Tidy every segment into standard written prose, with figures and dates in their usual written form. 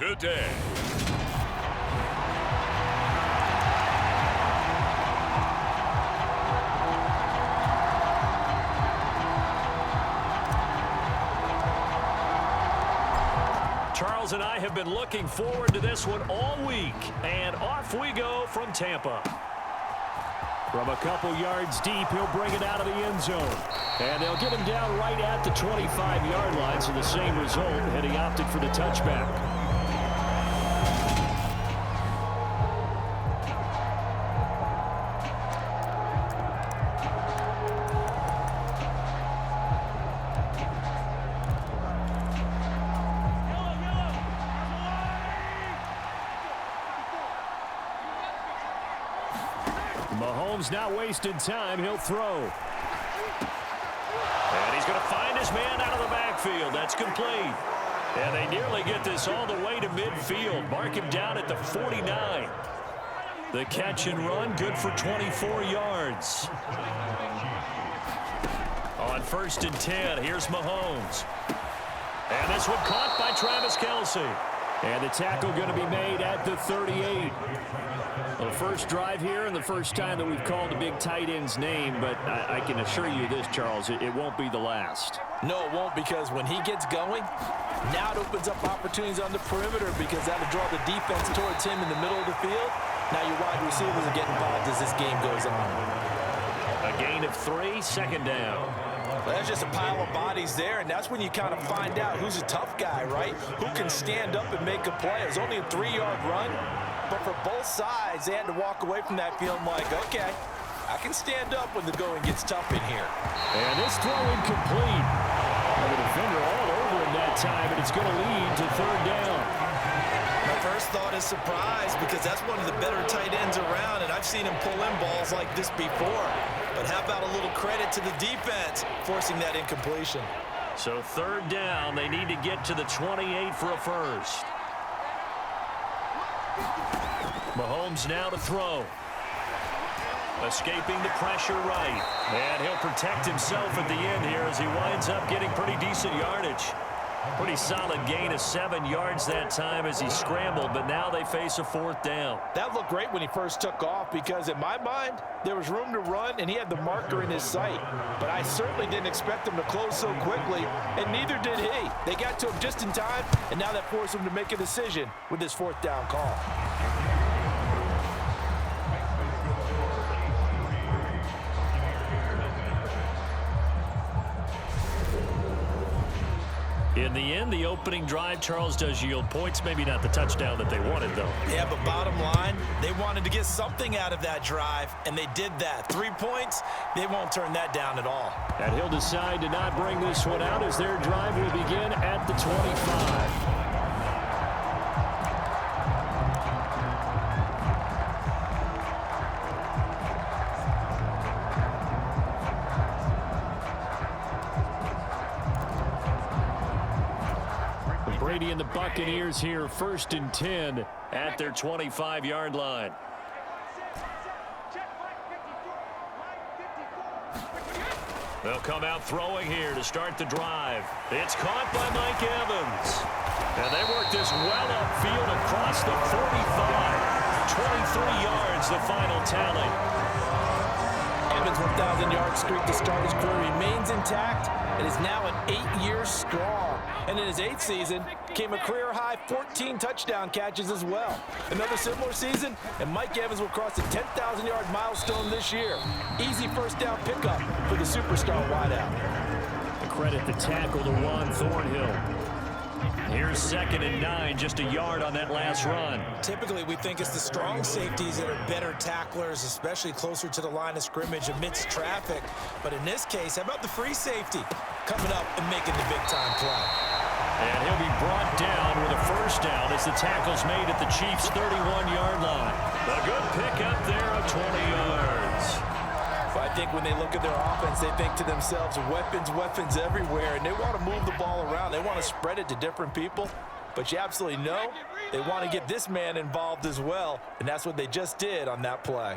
today. Charles and I have been looking forward to this one all week, and off we go from Tampa. From a couple yards deep, he'll bring it out of the end zone. And they'll get him down right at the 25-yard line, so the same result, and he opted for the touchback. Mahomes not wasting time. He'll throw. And he's going to find his man out of the backfield. That's complete. And they nearly get this all the way to midfield. Mark him down at the 49. The catch and run, good for 24 yards. On 1st and 10, here's Mahomes. And this one caught by Travis Kelce. And the tackle going to be made at the 38. The first drive here and the first time that we've called a big tight end's name, but I can assure you this, Charles, it won't be the last. No, it won't, because when he gets going, now it opens up opportunities on the perimeter because that'll draw the defense towards him in the middle of the field. Now your wide receivers are getting involved as this game goes on. A gain of 3, second down. Well, there's just a pile of bodies there, and that's when you kind of find out who's a tough guy, right? Who can stand up and make a play. It was only a 3-yard run, but for both sides, they had to walk away from that feeling like, okay, I can stand up when the going gets tough in here. And this throw incomplete. The defender all over him that time, and it's going to lead to 3rd down. My first thought is surprise, because that's one of the better tight ends around, and I've seen him pull in balls like this before. But how about a little credit to the defense forcing that incompletion? So 3rd down, they need to get to the 28 for a first. Mahomes now to throw. Escaping the pressure right. And he'll protect himself at the end here as he winds up getting pretty decent yardage. Pretty solid gain of 7 yards that time as he scrambled, but now they face a 4th down. That looked great when he first took off because, in my mind, there was room to run and he had the marker in his sight. But I certainly didn't expect him to close so quickly, and neither did he. They got to him just in time, and now that forced him to make a decision with his 4th down call. In the end, the opening drive, Charles, does yield points. Maybe not the touchdown that they wanted, though. Yeah, but bottom line, they wanted to get something out of that drive, and they did that. 3 points, they won't turn that down at all. And he'll decide to not bring this one out as their drive will begin at the 25. Brady and the Buccaneers here, 1st and 10 at their 25-yard line. They'll come out throwing here to start the drive. It's caught by Mike Evans. And they work this well upfield across the 45. 23 yards, the final tally. Evans' 1,000-yard streak to start his career remains intact and is now at 8 years strong. And in his 8th season, came a career-high 14 touchdown catches as well. Another similar season, and Mike Evans will cross the 10,000-yard milestone this year. Easy first down pickup for the superstar wideout. Credit the tackle to Juan Thornhill. Here's 2nd and 9, just a yard on that last run. Typically, we think it's the strong safeties that are better tacklers, especially closer to the line of scrimmage amidst traffic. But in this case, how about the free safety coming up and making the big-time play? And he'll be brought down with a first down as the tackle's made at the Chiefs' 31-yard line. A good pickup there of 20 yards. I think when they look at their offense, they think to themselves, weapons, weapons everywhere, and they want to move the ball around. They want to spread it to different people, but you absolutely know they want to get this man involved as well, and that's what they just did on that play.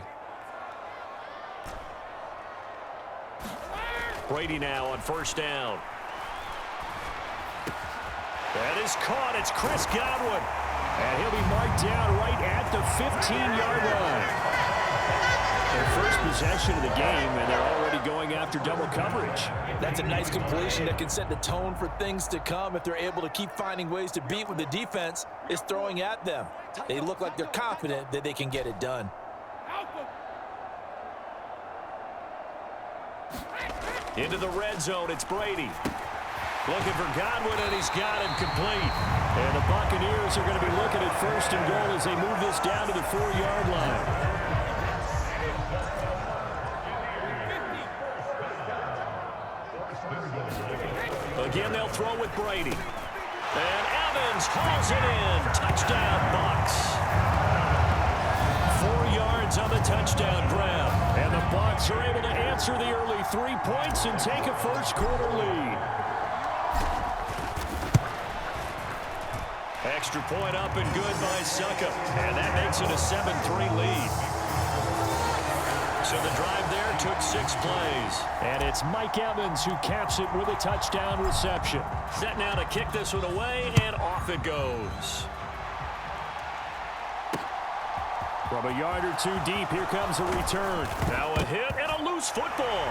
Brady now on first down. That is caught. It's Chris Godwin. And he'll be marked down right at the 15-yard line. Their first possession of the game, and they're already going after double coverage. That's a nice completion that can set the tone for things to come if they're able to keep finding ways to beat what the defense is throwing at them. They look like they're confident that they can get it done. Into the red zone, it's Brady. Looking for Godwin, and he's got it complete. And the Buccaneers are going to be looking at first and goal as they move this down to the 4-yard line. Again, they'll throw with Brady. And Evans hauls it in. Touchdown, Bucs. 4 yards on the touchdown grab. And the Bucs are able to answer the early 3 points and take a first-quarter lead. Extra point up and good by Suckup. And that makes it a 7-3 lead. So the drive there took 6 plays. And it's Mike Evans who caps it with a touchdown reception. Set now to kick this one away, and off it goes. From a yard or 2 deep, here comes a return. Now a hit and a loose football.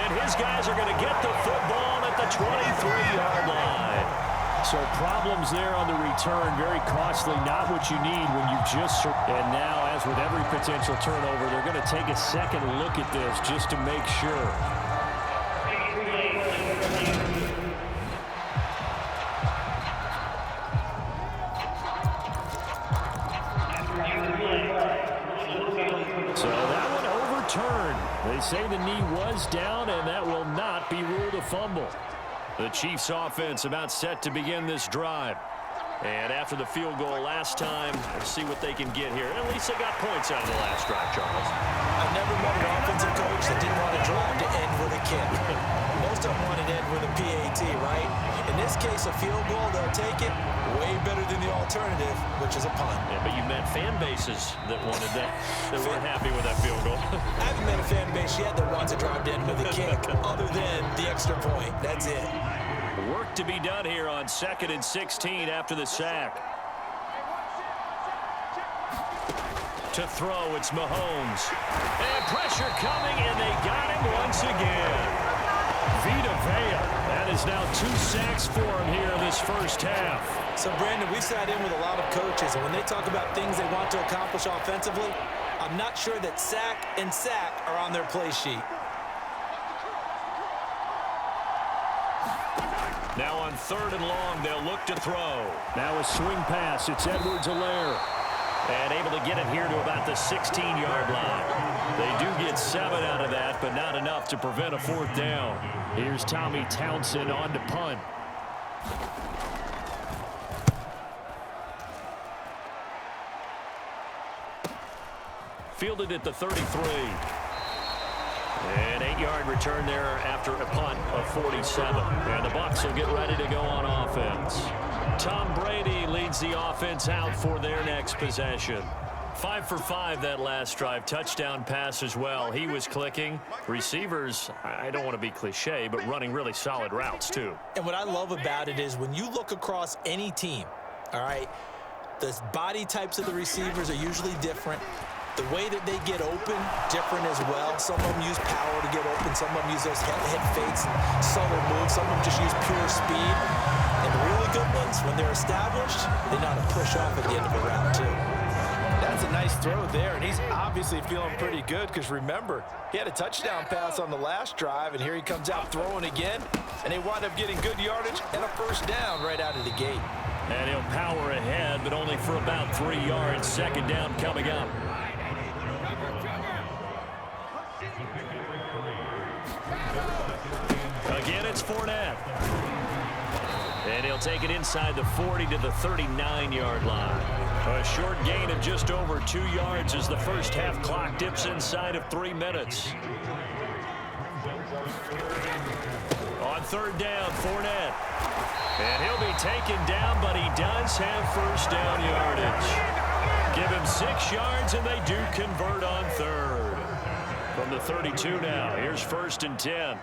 And his guys are going to get the football at the 23-yard line. So problems there on the return, very costly, not what you need when you just... And now, as with every potential turnover, they're going to take a second look at this just to make sure. So that one overturned. They say the knee was down, and that will not be ruled a fumble. The Chiefs offense about set to begin this drive. And after the field goal last time, let's see what they can get here. At least they got points out of the last drive, Charles. I've never met an offensive coach that didn't want a drive to end with a kick. Most of them want it to end with a PAT, right? In this case, a field goal, they'll take it. Way better than the alternative, which is a punt. Yeah, but you met fan bases that wanted that, that weren't happy with that field goal. I haven't met a fan base yet that wants a drive to end with a kick, other than the extra point. That's it. Work to be done here on 2nd and 16 after the sack. To throw, it's Mahomes. And pressure coming, and they got him once again. Vita Vea. That is now 2 sacks for him here in this first half. So, Brandon, we sat in with a lot of coaches, and when they talk about things they want to accomplish offensively, I'm not sure that sack and sack are on their play sheet. Now on 3rd and long, they'll look to throw. Now a swing pass. It's Edwards-Helaire. And able to get it here to about the 16-yard line. They do get 7 out of that, but not enough to prevent a 4th down. Here's Tommy Townsend on to punt. Fielded at the 33. An 8-yard return there after a punt of 47. And the Bucs will get ready to go on offense. Tom Brady leads the offense out for their next possession. 5 for 5 that last drive. Touchdown pass as well. He was clicking. Receivers, I don't want to be cliche, but running really solid routes too. And what I love about it is when you look across any team, all right, the body types of the receivers are usually different. The way that they get open, different as well. Some of them use power to get open. Some of them use those head fakes and subtle moves. Some of them just use pure speed. And the really good ones, when they're established, they know how to push off at the end of a route, too. That's a nice throw there, and he's obviously feeling pretty good because, remember, he had a touchdown pass on the last drive, and here he comes out throwing again, and they wind up getting good yardage and a first down right out of the gate. And he'll power ahead, but only for about 3 yards. 2nd down coming up. Again, it's Fournette. And he'll take it inside the 40 to the 39-yard line. A short gain of just over 2 yards as the first half clock dips inside of 3 minutes. On 3rd down, Fournette. And he'll be taken down, but he does have first down yardage. Give him 6 yards, and they do convert on 3rd. From the 32 now, here's 1st and 10.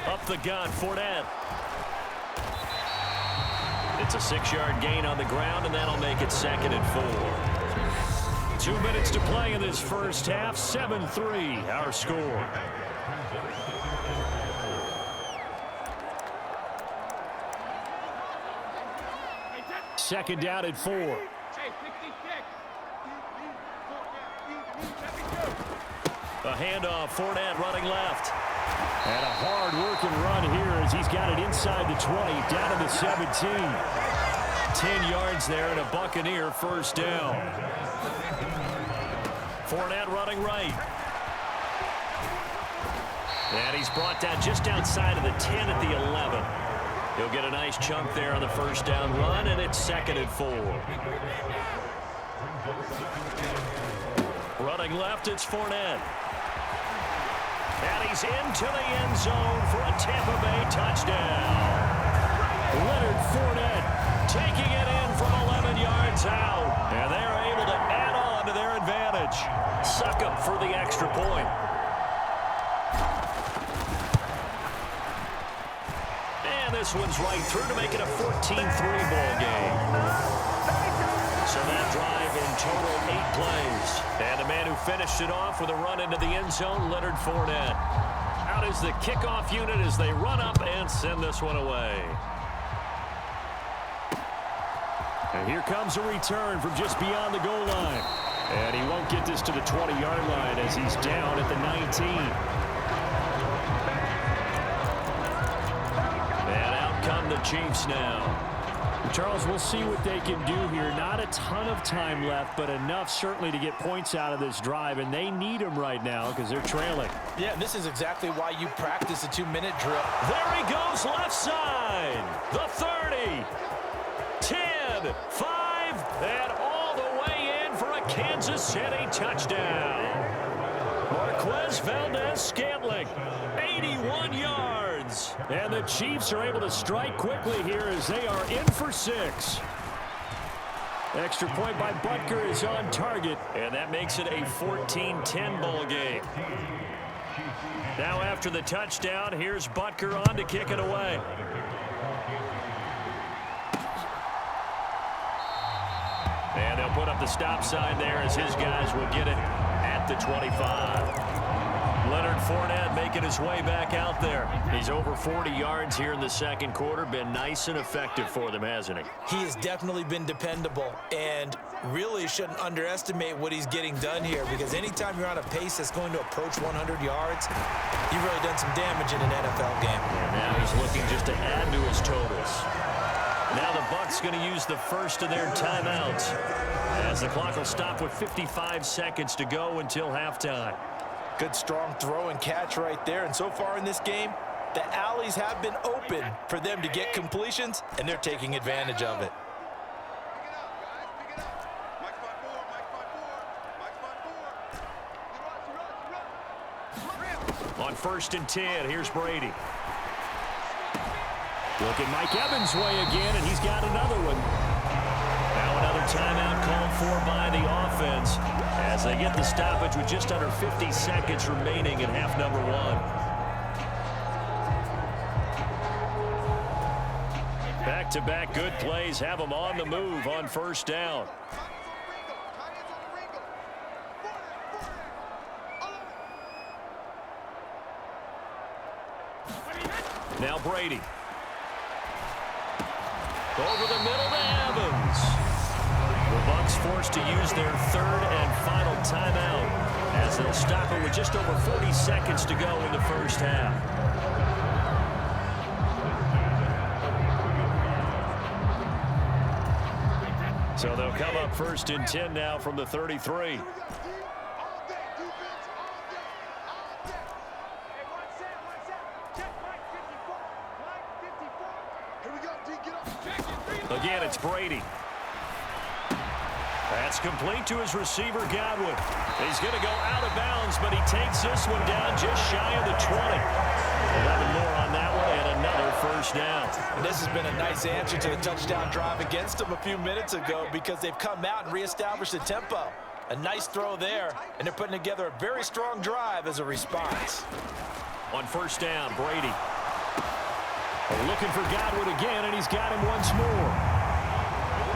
Up the gun, Fournette. The It's a 6-yard gain on the ground, and that'll make it 2nd and 4. 2 minutes to play in this first half. 7-3, our score. Second down at 4. A handoff, Fournette running left. And a hard-working run here as he's got it inside the 20, down to the 17. 10 yards there and a Buccaneer first down. Fournette running right. And he's brought down just outside of the 10 at the 11. He'll get a nice chunk there on the first down run, and it's 2nd and 4. Running left, it's Fournette. And he's into the end zone for a Tampa Bay touchdown. Leonard Fournette taking it in from 11 yards out. And they are able to add on to their advantage. Suck up for the extra point. And this one's right through to make it a 14-3 ball game. So that drive in total 8 plays. And the man who finished it off with a run into the end zone, Leonard Fournette. Out is the kickoff unit as they run up and send this one away. And here comes a return from just beyond the goal line. And he won't get this to the 20-yard line as he's down at the 19. And out come the Chiefs now. Charles, we'll see what they can do here. Not a ton of time left, but enough certainly to get points out of this drive, and they need them right now because they're trailing. Yeah, this is exactly why you practice a 2-minute drill. There he goes left side. The 30, 10, 5, and all the way in for a Kansas City touchdown. Marquez Valdez-Scantling, 81 yards. And the Chiefs are able to strike quickly here as they are in for 6. Extra point by Butker is on target, and that makes it a 14-10 ball game. Now after the touchdown, here's Butker on to kick it away. And they'll put up the stop sign there as his guys will get it at the 25. Leonard Fournette making his way back out there. He's over 40 yards here in the second quarter. Been nice and effective for them, hasn't he? He has definitely been dependable and really shouldn't underestimate what he's getting done here, because anytime you're on a pace that's going to approach 100 yards, you've really done some damage in an NFL game. And now he's looking just to add to his totals. Now the Bucs going to use the first of their timeouts as the clock will stop with 55 seconds to go until halftime. Good strong throw and catch right there. And so far in this game, the alleys have been open for them to get completions, and they're taking advantage of it. On 1st and 10, here's Brady. Looking Mike Evans' way again, and he's got another one. Now another timeout called for by the offense as they get the stoppage with just under 50 seconds remaining in half number 1. Back-to-back good plays have them on the move on first down. Now Brady. Over the middle to Evans. The Bucs forced to use their 3rd and final timeout as they'll stop it with just over 40 seconds to go in the first half. So they'll come up 1st and 10 now from the 33. Again, it's Brady. That's complete to his receiver, Godwin. He's going to go out of bounds, but he takes this one down just shy of the 20. 11 more on that one, and another first down. And this has been a nice answer to the touchdown drive against them a few minutes ago, because they've come out and reestablished the tempo. A nice throw there, and they're putting together a very strong drive as a response. On first down, Brady. Looking for Godwin again, and he's got him once more.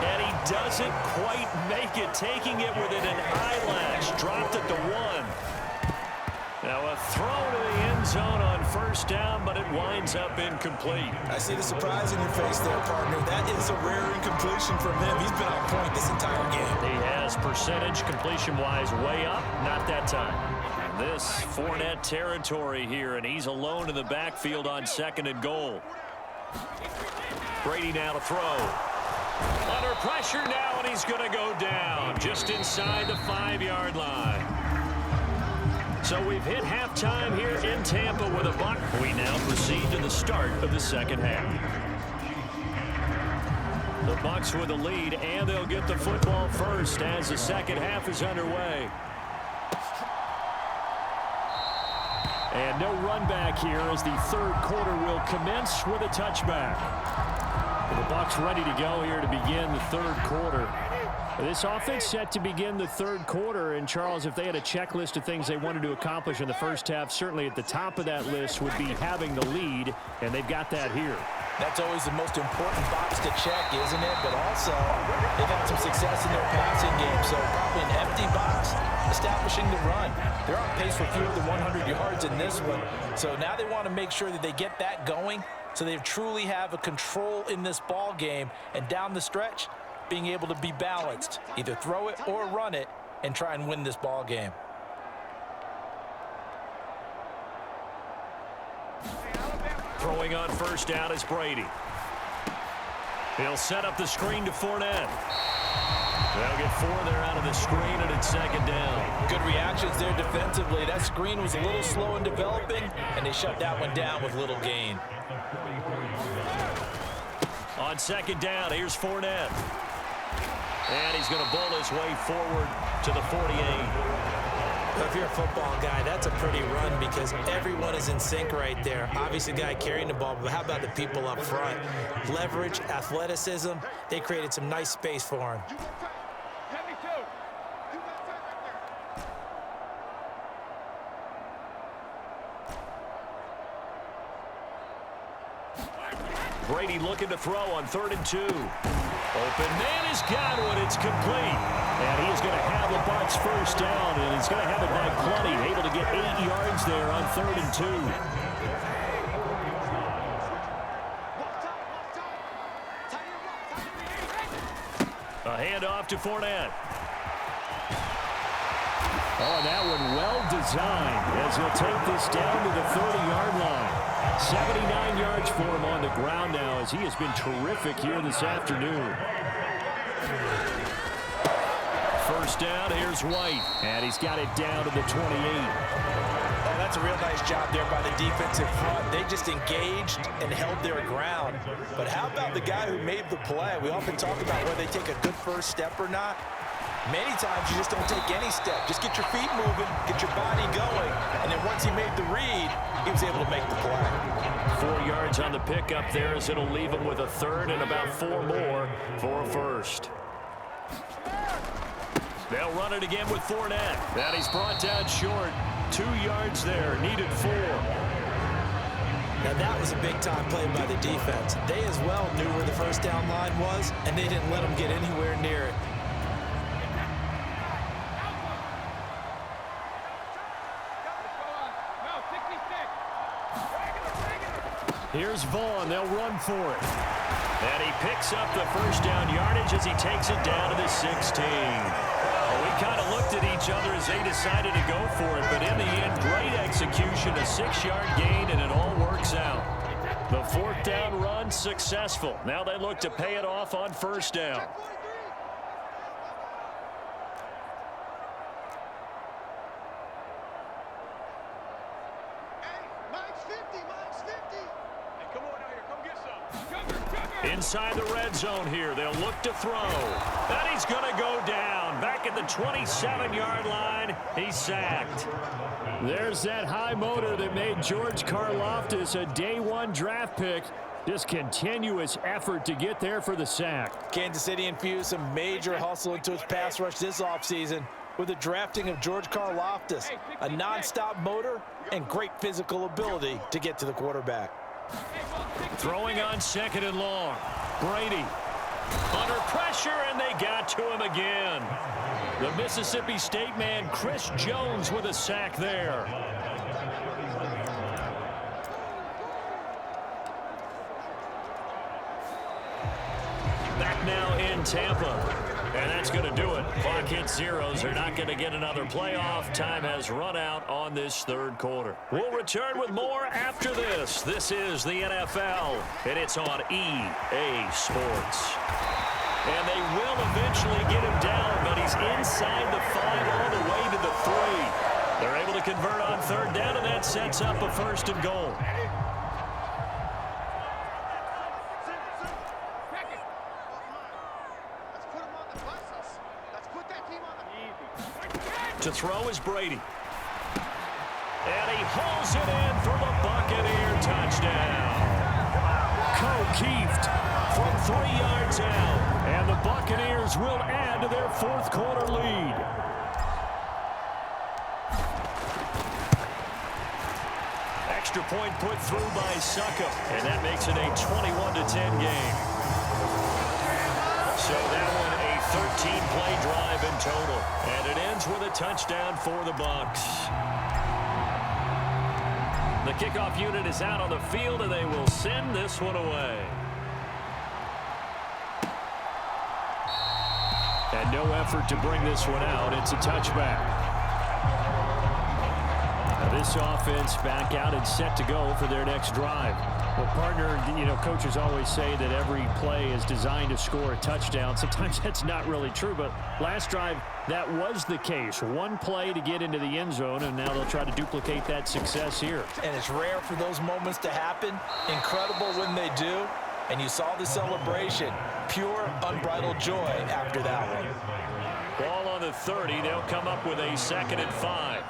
And he doesn't quite make it, taking it within an eyelash. Dropped at the 1. Now a throw to the end zone on first down, but it winds up incomplete. I see the surprise in your face there, partner. That is a rare incompletion from him. He's been on point this entire game. He has percentage completion-wise way up, not that time. This Fournette territory here, and he's alone in the backfield on 2nd and goal. Brady now to throw. Under pressure now, and he's going to go down just inside the 5-yard line. So we've hit halftime here in Tampa with a buck. We now proceed to the start of the second half. The Bucs with the lead, and they'll get the football first as the second half is underway. And no run back here as the third quarter will commence with a touchback. The Bucs ready to go here to begin the third quarter. This offense set to begin the third quarter, and Charles, if they had a checklist of things they wanted to accomplish in the first half, certainly at the top of that list would be having the lead, and they've got that here. That's always the most important box to check, isn't it? But also, they've had some success in their passing game, so probably an empty box, establishing the run. They're on pace for fewer than 100 yards in this one, so now they want to make sure that they get that going so they truly have a control in this ball game, and down the stretch, being able to be balanced, either throw it or run it, and try and win this ball game. Throwing on first down is Brady. He'll set up the screen to Fournette. They'll get 4 there out of the screen, and it's second down. Good reactions there defensively. That screen was a little slow in developing, and they shut that one down with little gain. On second down, here's Fournette. And he's going to bowl his way forward to the 48. If you're a football guy, that's a pretty run because everyone is in sync right there. Obviously, the guy carrying the ball, but how about the people up front? Leverage, athleticism, they created some nice space for him. Brady looking to throw on 3rd and 2. Open man has got it. It's complete. And he is going to have the Bucs first down, and he's going to have it by plenty. Able to get 8 yards there on 3rd and 2. A handoff to Fournette. Oh, and that one well designed as he'll take this down to the 30-yard line. 79 yards for him on the ground now as he has been terrific here this afternoon. First down, here's White, and he's got it down to the 28. Oh, that's a real nice job there by the defensive front. They just engaged and held their ground. But how about the guy who made the play? We often talk about whether they take a good first step or not. Many times you just don't take any step. Just get your feet moving, get your body going, and then once he made the read, he was able to make the play. 4 yards on the pickup there as it'll leave him with a third and about 4 more for a first. They'll run it again with Fournette. And he's brought down short. 2 yards there, needed 4. Now that was a big-time play by the defense. They as well knew where the first down line was, and they didn't let them get anywhere near it. Here's Vaughn. They'll run for it. And he picks up the first down yardage as he takes it down to the 16. Well, we kind of looked at each other as they decided to go for it, but in the end, great execution, a 6-yard gain, and it all works out. The 4th down run successful. Now they look to pay it off on first down. Inside the red zone here, they'll look to throw. And he's going to go down. Back at the 27-yard line, he's sacked. There's that high motor that made George Karlaftis a day-1 draft pick. Just continuous effort to get there for the sack. Kansas City infused some major hustle into its pass rush this offseason with the drafting of George Karlaftis, a nonstop motor and great physical ability to get to the quarterback. Throwing on 2nd and long. Brady. Under pressure, and they got to him again. The Mississippi State man, Chris Jones, with a sack there. Back now in Tampa. And that's going to do it. Clock hits zeros. They're not going to get another playoff. Time has run out on this third quarter. We'll return with more after this. This is the NFL, and it's on EA Sports. And they will eventually get him down, but he's inside the 5 all the way to the 3. They're able to convert on third down, and that sets up a 1st and goal. To throw is Brady. And he hauls it in for the Buccaneer touchdown. Keeft from 3 yards out. And the Buccaneers will add to their 4th quarter lead. Extra point put through by Suckup. And that makes it a 21-10 game. So that one a 13-play drive in total. And it ends with a touchdown for the Bucs. The kickoff unit is out on the field, and they will send this one away. And no effort to bring this one out. It's a touchback. Now this offense back out and set to go for their next drive. Well, partner, coaches always say that every play is designed to score a touchdown. Sometimes that's not really true, but last drive, that was the case. One play to get into the end zone, and now they'll try to duplicate that success here. And it's rare for those moments to happen. Incredible when they do. And you saw the celebration. Pure, unbridled joy after that one. Ball on the 30. They'll come up with a 2nd and 5.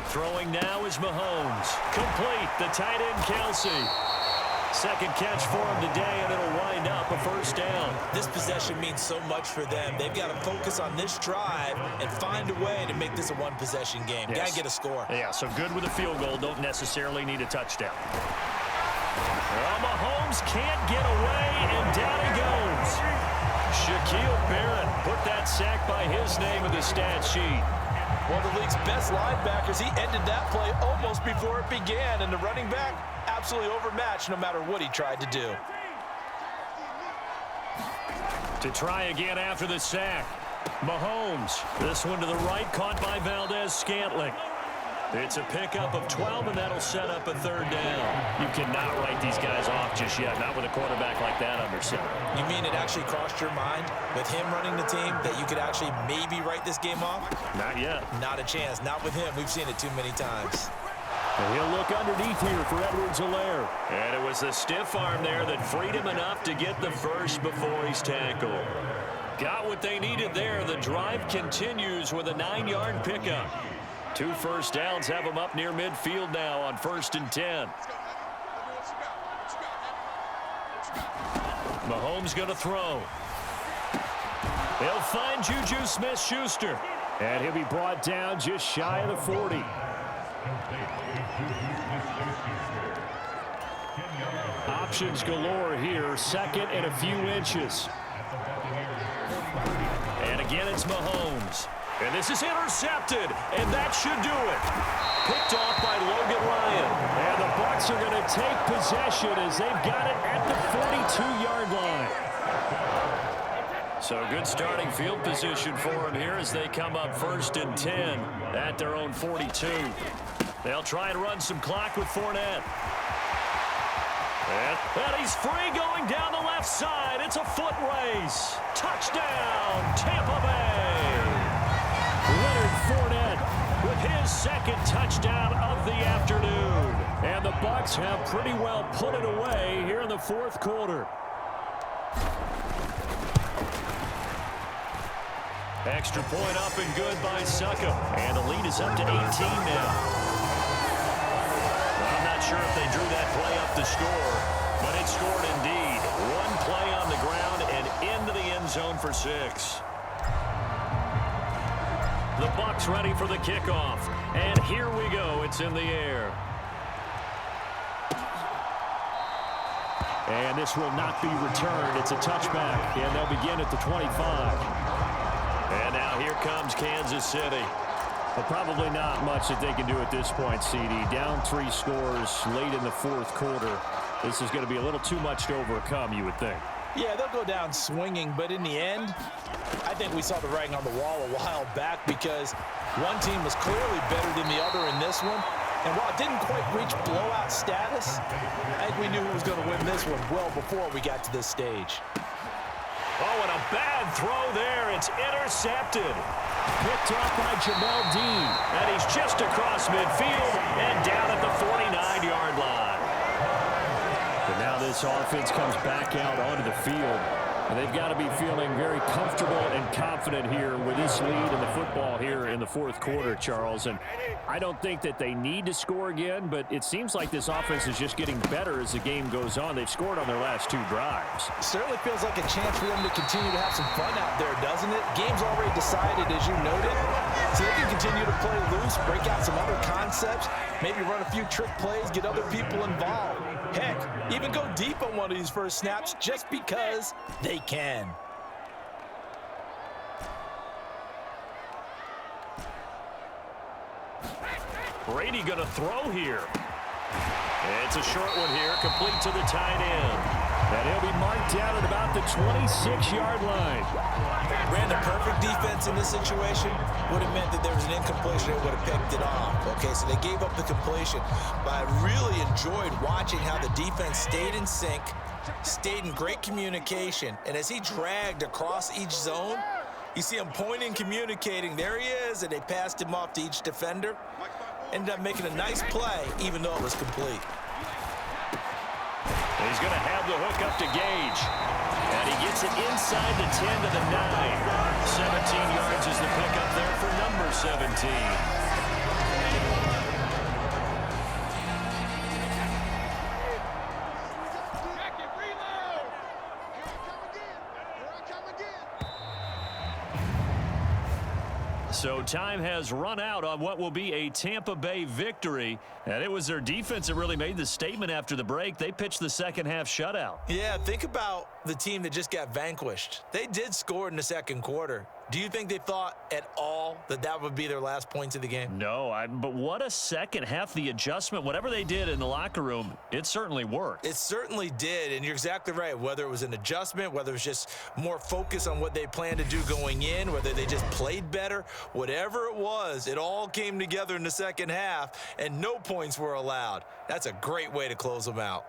Throwing now is Mahomes. Complete. The tight end, Kelsey. 2nd catch for him today, and it'll wind up a 1st down. This possession means so much for them. They've got to focus on this drive and find a way to make this a one-possession game. Yes. Got to get a score. Yeah, so good with a field goal. Don't necessarily need a touchdown. Well, Mahomes can't get away, and down he goes. Shaquille Barrett put that sack by his name in the stat sheet. One of the league's best linebackers. He ended that play almost before it began, and the running back absolutely overmatched no matter what he tried to do. To try again after the sack. Mahomes. This one to the right, caught by Valdez-Scantling. It's a pickup of 12, and that'll set up a 3rd down. You cannot write these guys off just yet, not with a quarterback like that under center. You mean it actually crossed your mind with him running the team that you could actually maybe write this game off? Not yet. Not a chance. Not with him. We've seen it too many times. And he'll look underneath here for Edwards-Helaire. And it was the stiff arm there that freed him enough to get the first before he's tackled. Got what they needed there. The drive continues with a 9-yard pickup. 2 first downs have them up near midfield now on 1st and 10. Mahomes going to throw. They'll find Juju Smith-Schuster. And he'll be brought down just shy of the 40. Options galore here. 2nd and a few inches. And again, it's Mahomes. And this is intercepted, and that should do it. Picked off by Logan Ryan. And the Bucs are going to take possession as they've got it at the 42-yard line. So good starting field position for them here as they come up 1st and 10 at their own 42. They'll try and run some clock with Fournette. And he's free going down the left side. It's a foot race. Touchdown, Tampa Bay. Leonard Fournette with his 2nd touchdown of the afternoon. And the Bucs have pretty well put it away here in the 4th quarter. Extra point up and good by Suckup. And the lead is up to 18 now. Well, I'm not sure if they drew that play up to score, but it scored indeed. 1 play on the ground and into the end zone for 6. The Bucs ready for the kickoff. And here we go. It's in the air. And this will not be returned. It's a touchback, and they'll begin at the 25. And now here comes Kansas City. But probably not much that they can do at this point, CD. Down 3 scores late in the fourth quarter. This is going to be a little too much to overcome, you would think. Yeah, they'll go down swinging, but in the end, I think we saw the writing on the wall a while back because one team was clearly better than the other in this one. And while it didn't quite reach blowout status, I think we knew who was going to win this one well before we got to this stage. Oh, and a bad throw there. It's intercepted. Picked up by Jamel Dean. And he's just across midfield and down at the 49-yard line. But now this offense comes back out onto the field. And they've got to be feeling very comfortable and confident here with this lead in the football here in the fourth quarter, Charles. And I don't think that they need to score again, but it seems like this offense is just getting better as the game goes on. They've scored on their last 2 drives. It certainly feels like a chance for them to continue to have some fun out there, doesn't it? Game's already decided, as you noted, so they can continue to play loose, break out some other concepts, maybe run a few trick plays, get other people involved. Heck, even go deep on one of these first snaps just because they can. Brady going to throw here. It's a short one here, complete to the tight end. And he'll be marked down at about the 26-yard line. Ran the perfect defense in this situation. Would have meant that there was an incompletion. They would have picked it off. Okay, so they gave up the completion. But I really enjoyed watching how the defense stayed in sync, stayed in great communication. And as he dragged across each zone, you see him pointing, communicating. There he is, and they passed him off to each defender. Ended up making a nice play, even though it was complete. He's going to have the hook up to Gage. And he gets it inside the 10 to the 9. 17 yards is the pickup there for number 17. So time has run out on what will be a Tampa Bay victory. And it was their defense that really made the statement after the break. They pitched the second half shutout. Yeah, think about the team that just got vanquished. They did score in the second quarter. Do you think they thought at all that that would be their last points of the game? No, but what a second half. The adjustment, whatever they did in the locker room, it certainly worked. It certainly did, and you're exactly right. Whether it was an adjustment, whether it was just more focus on what they planned to do going in, whether they just played better, whatever it was, it all came together in the second half, and no points were allowed. That's a great way to close them out.